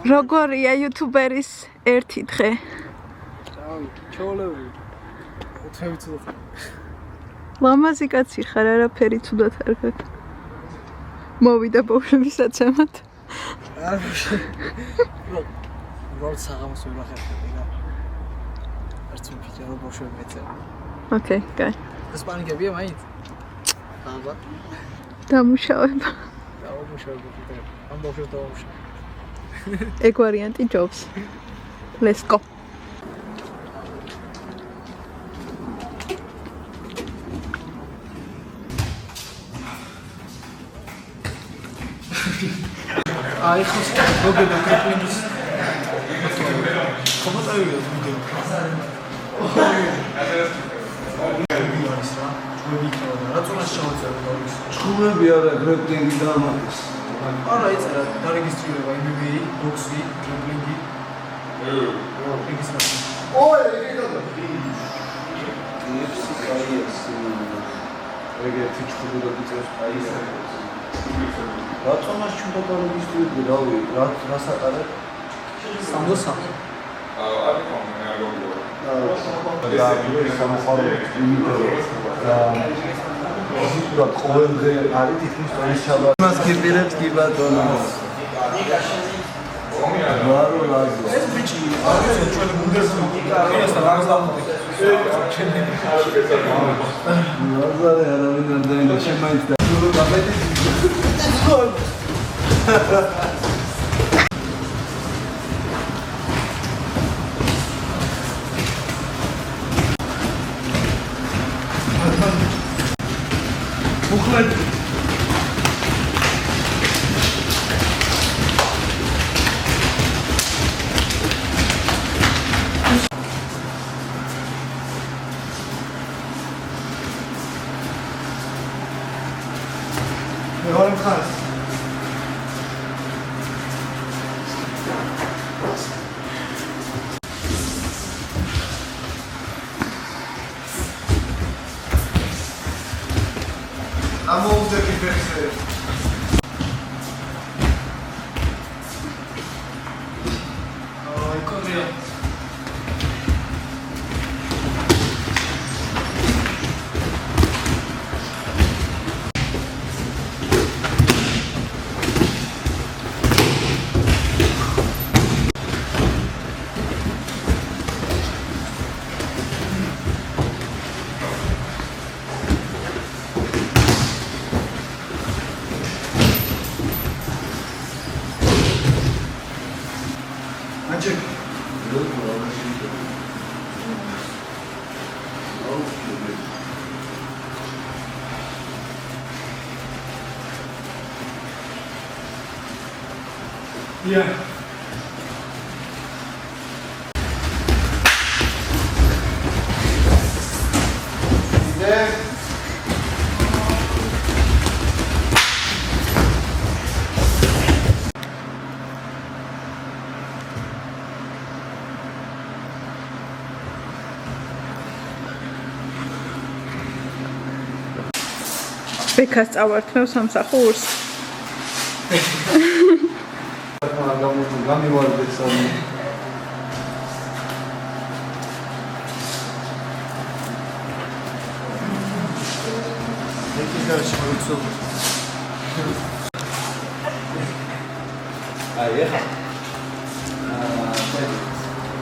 როგორია იუთუბერის ერთი დღე? ჩაოლევი. უთხევი ცუდად. ლამაზი კაცი ხარ, არაფერი ცუდად არ გაქვს. მოვიდა ბავშვებისაცემად. არ ბავშვი. როცა საღამოს ვერ ახერხები რა. არც მიფიქრე რომ ბავშვები მეწერა. ოკეი, კაი. ესპანიკებია მაინც? აბა. დამუშავება. დამუშავება კიდე. ამ ბავშვებს დავამუშავე. ეგ ვარიანტი ჯობს. Let's go. აი ხოს მოგედა კრიპლინგის კომენტარია ვიდეო. რატომაც ჩავწერე გავიქს. ჩხუბები არა კრიპლინგი დამატეს. არა იწერა დარეგისტრირება MMA, ბოქსი, კრიპლინგი. რეგისტრაცია. ოე, იგივე. UFC კაიას. ეგეთი ჩხუბი და გიწევს კაიას. რატომაც ჩვენ დარეგისტრირდი, რავი, რა საყარე? 63. და სამხარო და ყოველდღე არის თითქმის ტონის ჩაბა. მას გიპირებს კი ბატონო. ვარო ლაზო. ეს ბიჭი არის ჩვენი ბუნდესლიგა. ეს რა გზავდი. ლაზარე არავინ არ დაინდა შემაიც და ნუ გამედი. მუხლად მეორე მხარეს ამოუძები ფეხზე აი კორია Magic. Yeah. Yeah. ბექას წავართმევ სამსახურს. გამივარდეთ სამი. ეკიგარში მოვიცილ. აი ეხა.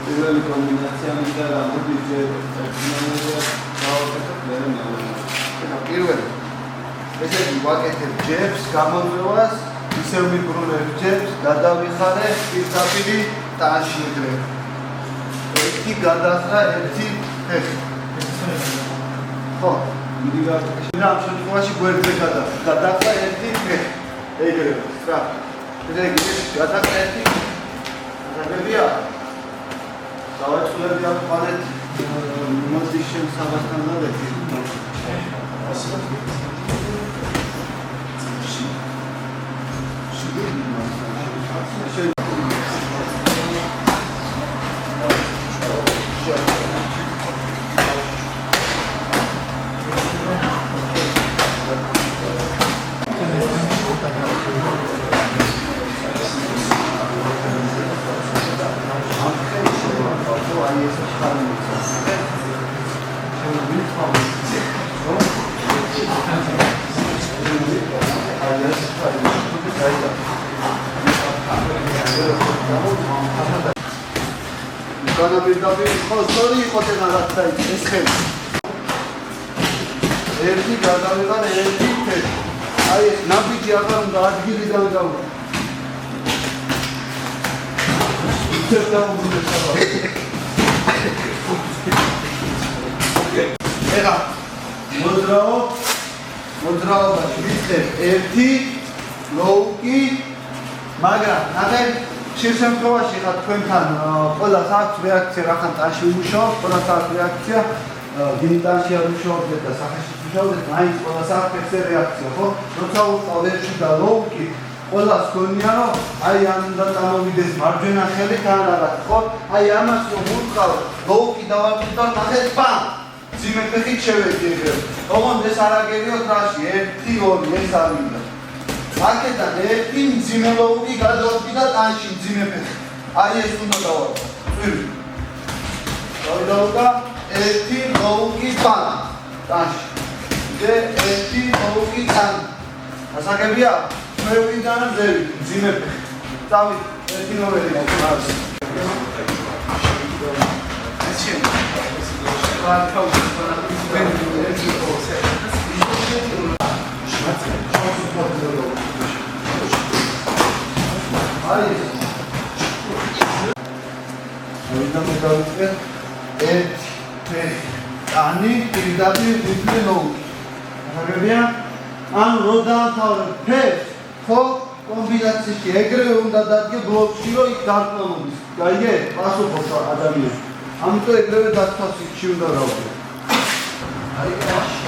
პირველი კომბინაცია მინდა რა მოდიჯე ფინალზე გავაკეთებ მე მეორე. ეხა პირველი ესე იგი ვაკეთებ ჯებს, გამოძევას, ისევ მიბრუნებ ჯებს, გადავიხარე, პირდაპირ ტანში ვიდრებ. ერთი გადახრა, ერთი ფეხი. ხო, მიდი გავაკეთე. რა ამ შემთხვევაში გვერდზე გადახრა ერთი ფეხი. ეგრევე, სწრაფ. ესე იგი გადახრა ერთი. გადაგებია. დავაწყლები ამ ხალეთ მოდის შემსაბასთან დადეთი. ასე განაპირდაპირ იყო სწორი იყო თეღარაცა ეს ხელი. ერთი გადავიღარ ერთი თეთრი. აი ეს ნაბიჯი აღარ უნდა ადგილიდან გავა. ეხლა მოძრაობაში ვიწყებ ერთი ლოუკი მაგრამ ნახეთ შენ შემთხვევაში ხარ თქვენთან ყველას აქვს რეაქცია რახან ტანში უმუშაობს ყველას აქვს რეაქცია დინიტანში არ მუშაობდეთ და სახეში მუშაობდეთ მაინც ყველას აქვს ეს რეაქცია ხო როცა უყავ ერთი და ლოუკი ყველას გონია რომ აი ამ უნდა წამოვიდეს მარჯვენა ხელი თან რაღაც ხო აი ამას რომ უყავ ლოუკი დავარქვა ნახეთ პამ ძიმე ფეხით შევედი ეგრე ოღონდ ეს არ აგერიოთ რაში 1 2 ეს არ მინდა აქედან ერთი ძიმე ლოუკი გადავიდა ტანში ძიმე ფეხი აი ეს უნდა დავარქვა წვირი დავიდა ერთი ლოუკი ტანში და ერთი ლოუკი თან ასაგებია მევიდან ძევი ძიმე ფეხი დავით ერთი ნომერი მაქვს Ani პირდაპირ ვიფლე ლოუკი. აღებია? ან რო დაათავრებ ფერს, ხო? კომბინაციაში ეგრევე უნდა დადგე ბლოკში, რომ იქ დარტყმა მოდის. გაიგე? პასუხობს ადამიანს. ამიტომ ეგრევე დათვალს იქში უნდა გავდე. აი კაში.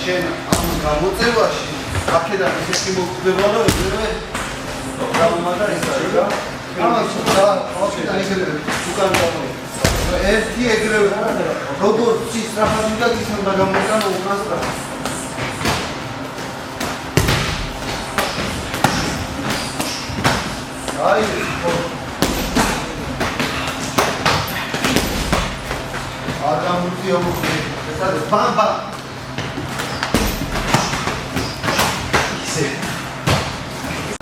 შენ ამ გამოწევაში აქედან ისეთი მოხდება რომ ეგრევე გამომადა ეს არის რა ამას და აქედან ეგრევე უკან გამო ერთი ეგრევე როგორ სწრაფად უნდა ის უნდა გამოგანო უკანასწრაფ აი აგამუცია მოხდა ეს არის ბამბა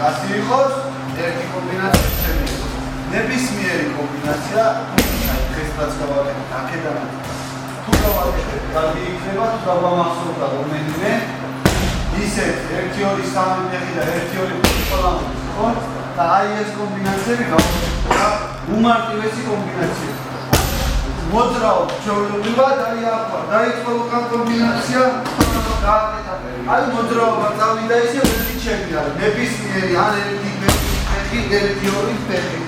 ასე იყოს ერთი კომბინაცია შეიძლება ნებისმიერი კომბინაცია დღესაც გავაკეთებ აქედან თუ გავაკეთებ კარგი იქნება თუ დავამახსოვრდა რომელიმე ისეთ 1 2 3 ფეხი და 1 2 ფეხი ყველა ხო და აი ეს კომბინაციები გავაკეთებ უმარტივესი კომბინაცია მოძრაობ ჩვეულებრივად აი ახლა დაიწყო უკან კომბინაცია აი მოძრაობა წავიდა ისე ერთი ჩემია ნებისმიერი ან ერთი ფეხი ერთი ორი ფეხი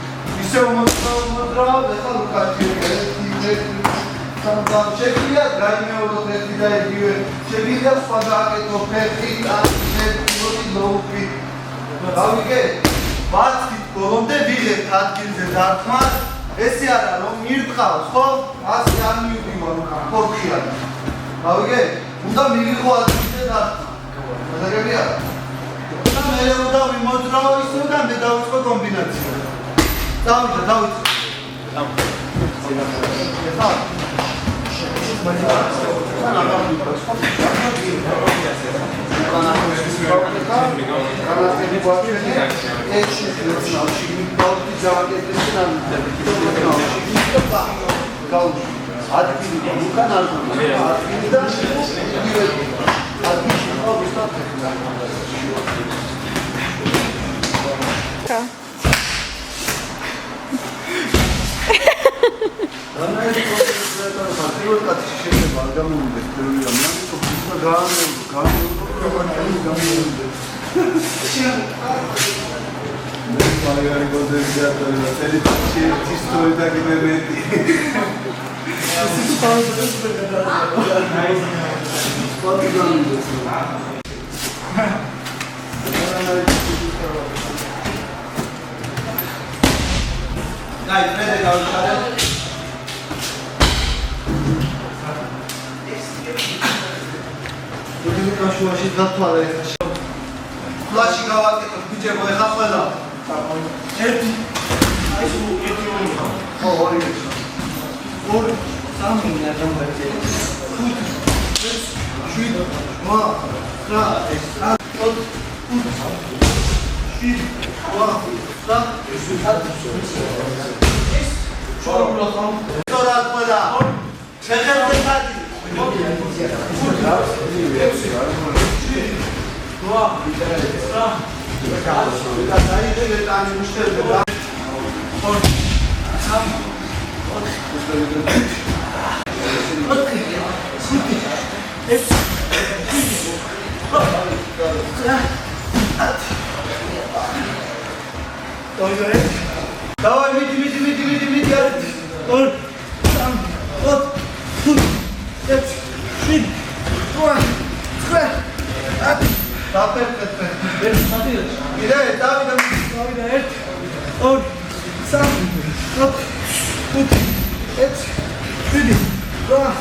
ისე მოძრაობ ეხლა უკაში ერთი შეგვიძლია გაიმეოროთ ერთი და იგივე შეგვიძლია სხვა გააკეთო ფეხი ან ერთი ორი ლოუკი გავიგე ვაცით ბოლომდე ვიღებთ ადგილზე დარტყმას ესე არა რომ მირტყავს ხო ასე არ მივდივარ უკან ხორქია გავიგე უნდა მივიღო ადგილზე დარტყმა გადაგებია და მე უნდა ვიმოძრავო ისე და მე დავიწყო კომბინაცია დავიწყე ეხლა ფლაში გავაკეთოთ ბიჭებო ეხა ყველა. ერთი. აი ეს ხო ორი. ორი. სამი ნაბამბერზე. ხუთი. შვიდი. ვა. რა. ოთხი. შვიდი. ვა. რა. შორულა ხომ. თორა ყველა. შეხერდე ხადი. Давай, мити. Ор. Сам. Вот. Тут. Эпс. Шин. Два. Два. Давай, ერთ. ორ. სამ. ოთხ. ხუთი. ექვსი. შვიდი. რვა.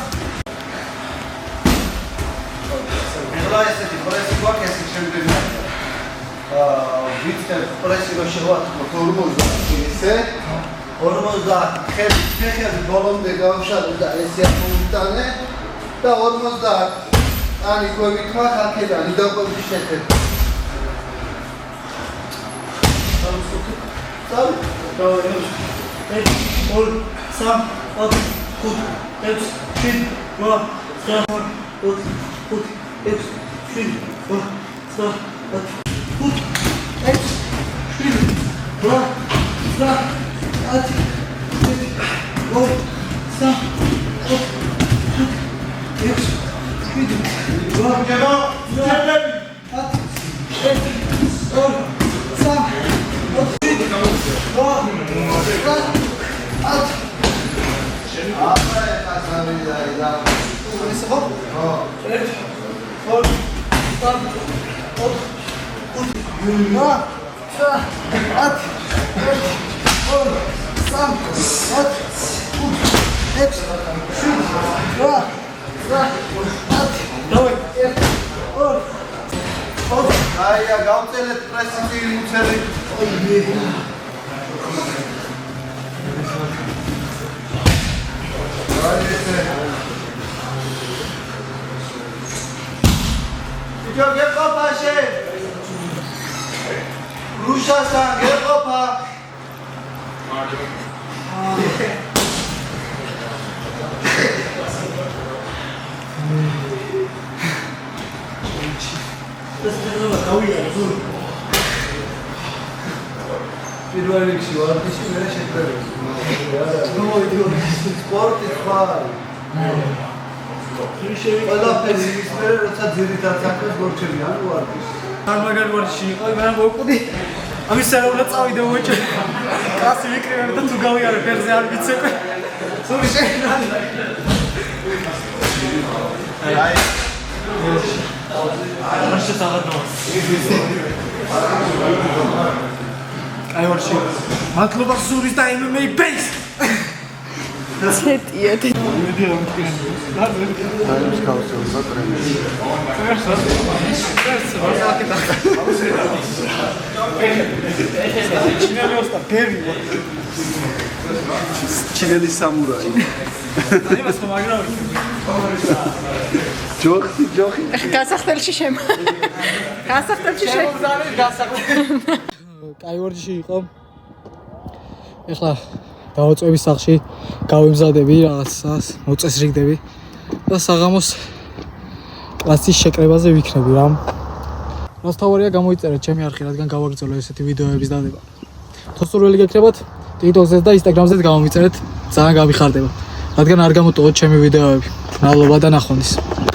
ეხლა ესეთი პრესი გვაქვს ესე შემდეგი. ვიცით პრესი რო შევატყოთ 50 ესე. 50 ხელი ბოლომდე გავშალე და ესე ამოვიტანე და 50 ani kovitma hakeda nidabol dişete. Tamam. Tamam. Evet. Ol. Sam. At. Kut. Eps. Şin. Va. Sam. Ot. Kut. Eps. Şin. Va. Sam. At. Kut. Eps. Şin. Va. Sam. At. Kut. Ol. Sam. Ot. Kut. Eps. Şin. Cema, güzel. At. Et. Ol. Sam. At. Va. At. Aferin kasabıyla. Neyse hop. Et. Ol. Sam. Ot. Kut. Va. At. Et. Ol. Sam. At. Kut. Et. Şin. Va. At. Давай. Ol. Ol. Ay ya გავწელეთ პრესინგი მუცელი. ოი. Video geqopa she. Rusha-san geqopa. პირველ რიგში ვარდიში მე შეტრევებს. სპორტი ხარ. ყველაფერი ის მე როცა ძირითად საქმეს გორჩები ან ვარდიში. არ მაგარ ვარდიში იყო, მე მოვკვდი. ამის სერაულად წავიდე მოეჭედი. კასი ვიკრიბებ და თუ გავიარე ფერზე არ ვიცე. სული შეიძლება. აი. მაშინ საღამოს. აი ვარში. მადლობა სურის და MMA base. ცეტია და მიდი ამ კინო. დაიმს გავსეულდა ტრენერი. ჩინელი სამურაი. აი მას მაგრამ ჯოხი. გასახდელში შემ. გასახდელში შემ. კაივორჯში იყო. ეხლა დავაწვევის სახლში გავემზადები რაღაცას, მოწესრიგდები და საღამოს კლასის შეკრებაზე ვიქნები რა. რაც თავარია გამოიწერეთ ჩემი არხი, რადგან გავაგრძელო ესეთი ვიდეოების დადება. თუ სურვილი გექნებათ, TikTok-ზე და Instagram-ზე გამომიწერეთ, ძალიან გამიხარდება. რადგან არ გამოტოვოთ ჩემი ვიდეოები. მადლობა და ნახვამდის.